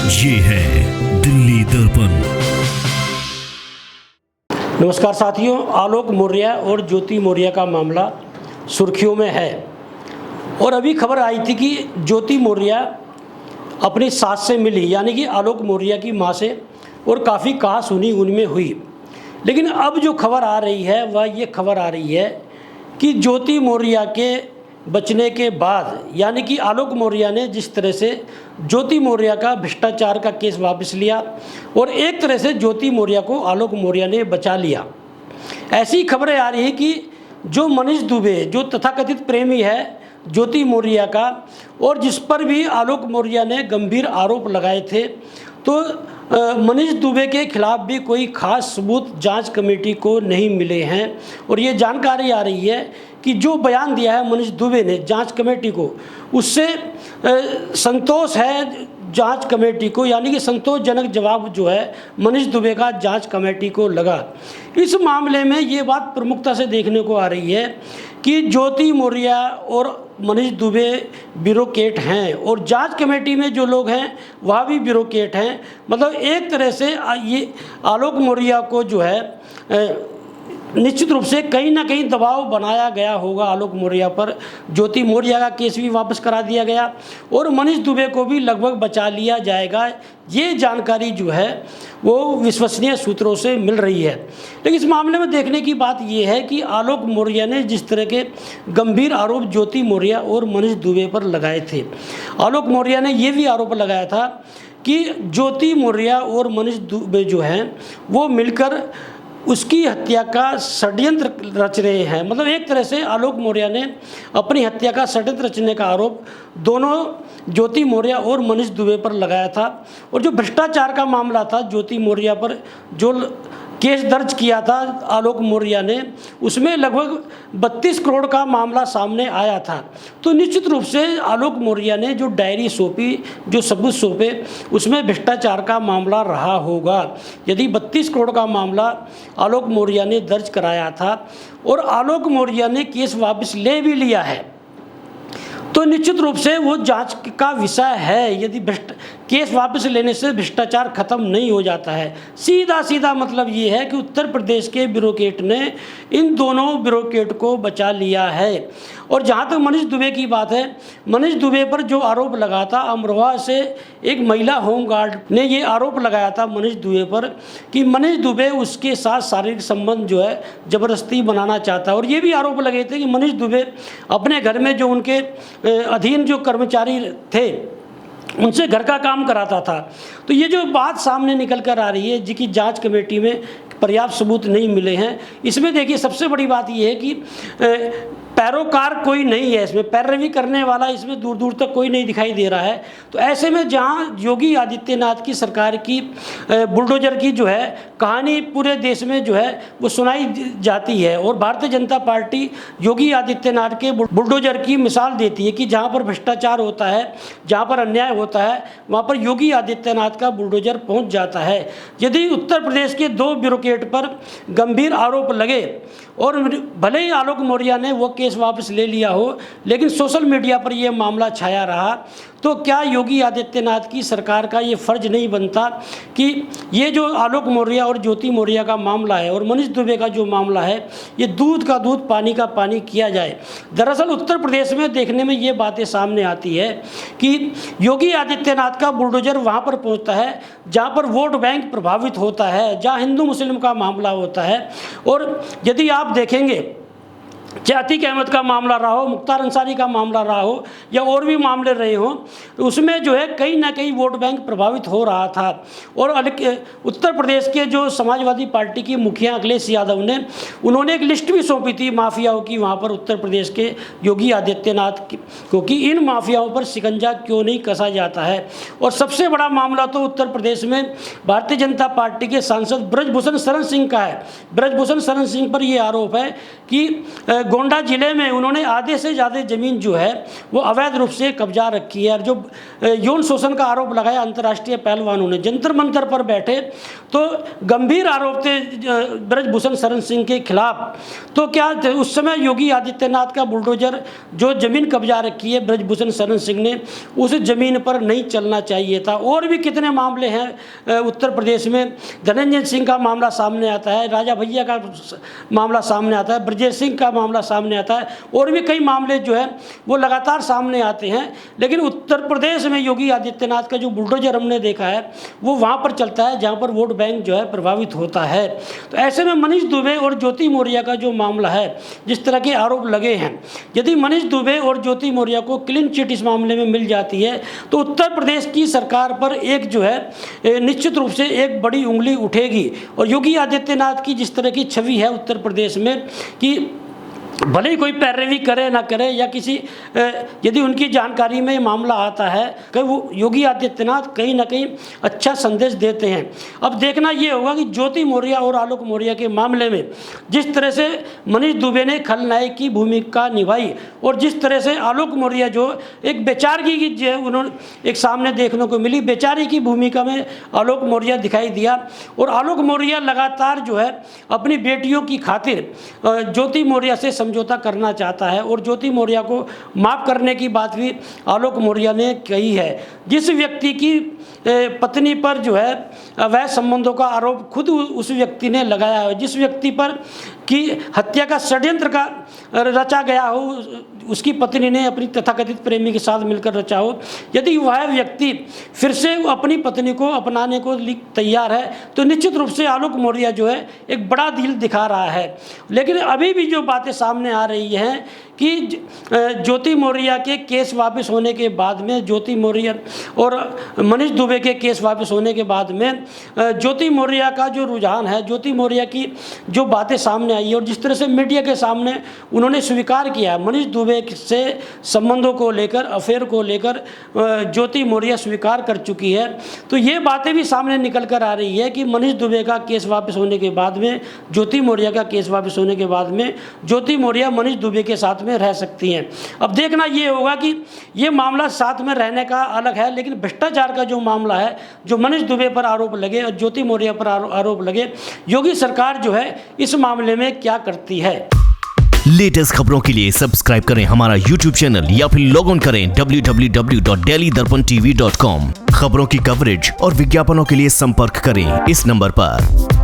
ये है दिल्ली दर्पण। नमस्कार साथियों, आलोक मौर्य और ज्योति मौर्य का मामला सुर्खियों में है और अभी खबर आई थी कि ज्योति मौर्य अपनी सास से मिली, यानी कि आलोक मौर्य की मां से, और काफ़ी कहा-सुनी उनमें हुई। लेकिन अब जो खबर आ रही है वह ये खबर आ रही है कि ज्योति मौर्य के बचने के बाद, यानी कि आलोक मौर्य ने जिस तरह से ज्योति मौर्य का भ्रष्टाचार का केस वापस लिया और एक तरह से ज्योति मौर्य को आलोक मौर्य ने बचा लिया। ऐसी खबरें आ रही हैं कि जो मनीष दुबे, जो तथाकथित प्रेमी है ज्योति मौर्य का, और जिस पर भी आलोक मौर्य ने गंभीर आरोप लगाए थे, तो मनीष दुबे के खिलाफ भी कोई खास सबूत जांच कमेटी को नहीं मिले हैं। और ये जानकारी आ रही है कि जो बयान दिया है मनीष दुबे ने जांच कमेटी को, उससे संतोष है जांच कमेटी को, यानी कि संतोषजनक जवाब जो है मनीष दुबे का जांच कमेटी को लगा। इस मामले में ये बात प्रमुखता से देखने को आ रही है कि ज्योति मौर्य और मनीष दुबे ब्यूरोक्रेट हैं और जांच कमेटी में जो लोग हैं वह भी ब्यूरोक्रेट हैं। मतलब एक तरह से ये आलोक मौर्य को जो है निश्चित रूप से कहीं ना कहीं दबाव बनाया गया होगा आलोक मौर्य पर। ज्योति मौर्य का केस भी वापस करा दिया गया और मनीष दुबे को भी लगभग बचा लिया जाएगा। ये जानकारी जो है वो विश्वसनीय सूत्रों से मिल रही है। लेकिन इस मामले में देखने की बात ये है कि आलोक मौर्य ने जिस तरह के गंभीर आरोप ज्योति मौर्य और मनीष दुबे पर लगाए थे, आलोक मौर्य ने ये भी आरोप लगाया था कि ज्योति मौर्य और मनीष दुबे जो हैं वो मिलकर उसकी हत्या का षड्यंत्र रच रहे हैं। मतलब एक तरह से आलोक मौर्य ने अपनी हत्या का षड्यंत्र रचने का आरोप दोनों ज्योति मौर्य और मनीष दुबे पर लगाया था। और जो भ्रष्टाचार का मामला था ज्योति मौर्य पर जो केस दर्ज किया था आलोक मौर्य ने, उसमें लगभग 32 करोड़ का मामला सामने आया था। तो निश्चित रूप से आलोक मौर्य ने जो डायरी सौंपी, जो सबूत सौंपे, उसमें भ्रष्टाचार का मामला रहा होगा। यदि 32 करोड़ का मामला आलोक मौर्य ने दर्ज कराया था और आलोक मौर्य ने केस वापस ले भी लिया है, तो निश्चित रूप से वो जांच का विषय है। यदि केस वापस लेने से भ्रष्टाचार खत्म नहीं हो जाता है। सीधा सीधा मतलब ये है कि उत्तर प्रदेश के ब्यूरोक्रेट ने इन दोनों ब्यूरोक्रेट को बचा लिया है। और जहाँ तक मनीष दुबे की बात है, मनीष दुबे पर जो आरोप लगा था, अमरोहा से एक महिला होमगार्ड ने ये आरोप लगाया था मनीष दुबे पर कि मनीष दुबे उसके साथ शारीरिक संबंध जो है ज़बरदस्ती बनाना चाहता है। और ये भी आरोप लगे थे कि मनीष दुबे अपने घर में जो उनके अधीन जो कर्मचारी थे उनसे घर का काम कराता था। तो ये जो बात सामने निकल कर आ रही है जिसकी जांच कमेटी में पर्याप्त सबूत नहीं मिले हैं, इसमें देखिए सबसे बड़ी बात ये है कि पैरोकार कोई नहीं है, इसमें पैरवी करने वाला इसमें दूर दूर तक कोई नहीं दिखाई दे रहा है। तो ऐसे में जहां योगी आदित्यनाथ की सरकार की बुलडोजर की जो है कहानी पूरे देश में जो है वो सुनाई जाती है और भारतीय जनता पार्टी योगी आदित्यनाथ के बुलडोजर की मिसाल देती है कि जहां पर भ्रष्टाचार होता है, जहां पर अन्याय होता है, वहां पर योगी आदित्यनाथ का बुलडोजर पहुंच जाता है। यदि उत्तर प्रदेश के 2 ब्यूरोक्रेट पर गंभीर आरोप लगे और भले ही आलोक मौर्य ने वो केस वापस ले लिया हो, लेकिन सोशल मीडिया पर यह मामला छाया रहा, तो क्या योगी आदित्यनाथ की सरकार का ये फर्ज नहीं बनता कि ये जो आलोक मौर्य और ज्योति मौर्य का मामला है और मनीष दुबे का जो मामला है, ये दूध का दूध पानी का पानी किया जाए। दरअसल उत्तर प्रदेश में देखने में ये बातें सामने आती है कि योगी आदित्यनाथ का बुलडोजर वहाँ पर पहुँचता है जहाँ पर वोट बैंक प्रभावित होता है, जहाँ हिंदू मुस्लिम का मामला होता है। और यदि आप देखेंगे चाहे अतीक अहमद का मामला रहा हो, मुख्तार अंसारी का मामला रहा हो या और भी मामले रहे हों, तो उसमें जो है कहीं ना कहीं वोट बैंक प्रभावित हो रहा था। और उत्तर प्रदेश के जो समाजवादी पार्टी की मुखिया अखिलेश यादव ने उन्होंने एक लिस्ट भी सौंपी थी माफियाओं की वहाँ पर उत्तर प्रदेश के योगी आदित्यनाथ को कि इन माफियाओं पर शिकंजा क्यों नहीं कसा जाता है। और सबसे बड़ा मामला तो उत्तर प्रदेश में भारतीय जनता पार्टी के सांसद ब्रजभूषण शरण सिंह का है। ब्रजभूषण शरण सिंह पर यह आरोप है कि गोंडा ज़िले में उन्होंने आधे से ज़्यादा ज़मीन जो है वो अवैध रूप से कब्जा रखी है। और जो यौन शोषण का आरोप लगाया अंतर्राष्ट्रीय पहलवानों ने, जंतर मंतर पर बैठे तो गंभीर आरोप थे ब्रजभूषण शरण सिंह के खिलाफ। तो क्या उस समय योगी आदित्यनाथ का बुलडोजर जो ज़मीन कब्जा रखी है ब्रजभूषण शरण सिंह ने, उस ज़मीन पर नहीं चलना चाहिए था। और भी कितने मामले हैं उत्तर प्रदेश में, धनंजय सिंह का मामला सामने आता है, राजा भैया का मामला सामने आता है, ब्रजेश सिंह का मामला सामने आता है, और भी कई मामले जो है वो लगातार सामने आते हैं। लेकिन उत्तर प्रदेश में योगी आदित्यनाथ का जो बुलडोजर हमने देखा है वो वहाँ पर चलता है जहाँ पर वोट बैंक जो है प्रभावित होता है। तो ऐसे में मनीष दुबे और ज्योति मौर्य का जो मामला है, जिस तरह के आरोप लगे हैं, यदि मनीष दुबे और ज्योति मौर्य को क्लीन चिट इस मामले में मिल जाती है तो उत्तर प्रदेश की सरकार पर एक जो है निश्चित रूप से एक बड़ी उंगली उठेगी। और योगी आदित्यनाथ की जिस तरह की छवि है उत्तर प्रदेश में कि भले ही कोई पैरवी करे ना करे या किसी यदि उनकी जानकारी में मामला आता है कि वो योगी आदित्यनाथ कहीं ना कहीं अच्छा संदेश देते हैं। अब देखना ये होगा कि ज्योति मौर्य और आलोक मौर्य के मामले में जिस तरह से मनीष दुबे ने खलनायक की भूमिका निभाई और जिस तरह से आलोक मौर्य जो एक बेचारगी की जो उन्होंने एक सामने देखने को मिली, बेचारी की भूमिका में आलोक मौर्य दिखाई दिया। और आलोक मौर्य लगातार जो है अपनी बेटियों की खातिर ज्योति मौर्य से समझौता करना चाहता है और ज्योति मौर्य को माफ़ करने की बात भी आलोक मौर्य ने कही है। जिस व्यक्ति की पत्नी पर जो है अवैध संबंधों का आरोप खुद उस व्यक्ति ने लगाया है, जिस व्यक्ति पर की हत्या का षड्यंत्र का रचा गया हो, उसकी पत्नी ने अपनी तथाकथित प्रेमी के साथ मिलकर रचा हो, यदि वह व्यक्ति फिर से अपनी पत्नी को अपनाने को तैयार है तो निश्चित रूप से आलोक मौर्य जो है एक बड़ा दिल दिखा रहा है। लेकिन अभी भी जो बातें सामने आ रही हैं कि ज्योति मौर्य के केस वापस होने के बाद में, ज्योति मौर्य और मनीष दुबे के केस वापस होने के बाद में ज्योति मौर्य का जो रुझान है, ज्योति मौर्य की जो बातें सामने आई और जिस तरह से मीडिया के सामने उन्होंने स्वीकार किया मनीष दुबे से संबंधों को लेकर, अफेयर को लेकर ज्योति मौर्य स्वीकार कर चुकी है। तो ये बातें भी सामने निकल कर आ रही है कि मनीष दुबे का केस वापस होने के बाद में, ज्योति मौर्य का केस वापस होने के बाद में ज्योति मौर्य मनीष दुबे के साथ में रह सकती हैं। अब देखना ये होगा कि ये मामला साथ में रहने का अलग है, लेकिन भ्रष्टाचार का जो मामला है, जो मनीष दुबे पर आरोप लगे और ज्योति मौर्य पर आरोप लगे, योगी सरकार जो है इस मामले में क्या करती है। लेटेस्ट खबरों के लिए सब्सक्राइब करें हमारा YouTube चैनल या फिर लॉग ऑन करें www.delhidarpantv.com। खबरों की कवरेज और विज्ञापनों के लिए संपर्क करें इस नंबर पर।